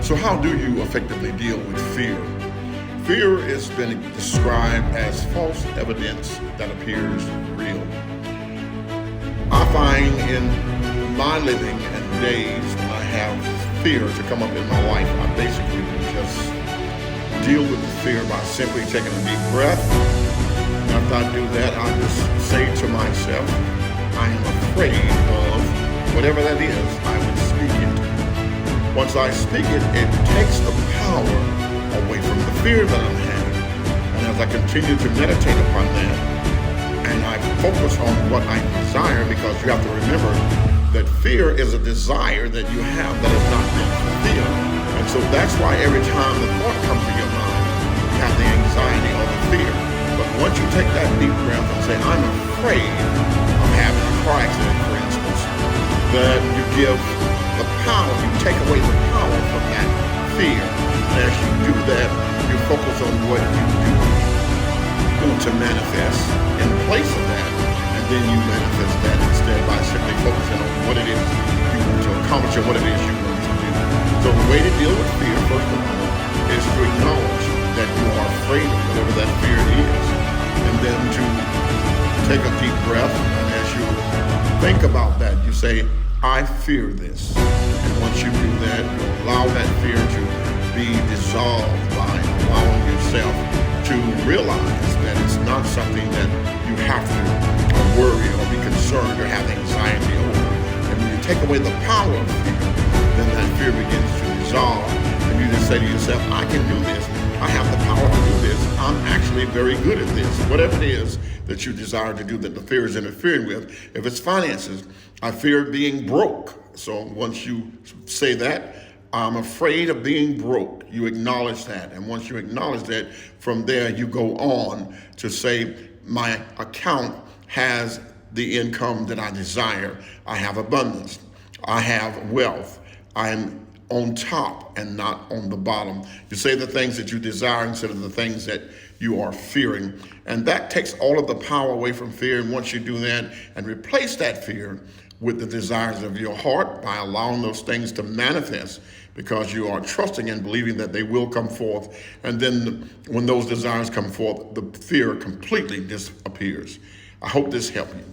So how do you effectively deal with fear? Fear has been described as false evidence that appears real. I find in my living and days when I have fear to come up in my life, I basically just deal with the fear by simply taking a deep breath. And after I do that, I just say to myself, I am afraid of whatever that is. I would speak it. Once I speak it, it takes the power away from the fear that I'm having. And as I continue to meditate upon that, and I focus on what I desire, because you have to remember that fear is a desire that you have that is not meant for fear. And so that's why every time the thought comes to your mind, you have the anxiety or the fear. But once you take that deep breath and say, I'm afraid of having a car accident, for instance, that you give the power, you take away the power from that fear. And as you do that, you focus on what you do want to manifest in place of that. And then you manifest that instead by simply focusing on what it is you want to accomplish or what it is you want to do. So the way to deal with fear, first of all, is to acknowledge that you are afraid of whatever that fear is. And then to take a deep breath, and as you think about that, you say, I fear this. And once you do that, you allow that fear to be dissolved by allowing yourself to realize that it's not something that you have to worry or be concerned or have anxiety over. And when you take away the power of fear, then that fear begins to dissolve. And you just say to yourself, I can do this. I have the power to do this. I'm actually very good at this. Whatever it is that you desire to do that the fear is interfering with. If it's finances, I fear being broke. So once you say that, I'm afraid of being broke. You acknowledge that. And once you acknowledge that, from there you go on to say, my account has the income that I desire. I have abundance. I have wealth. I'm on top and not on the bottom. You say the things that you desire instead of the things that you are fearing. And that takes all of the power away from fear. And once you do that and replace that fear with the desires of your heart by allowing those things to manifest, because you are trusting and believing that they will come forth. And then when those desires come forth, the fear completely disappears. I hope this helped you.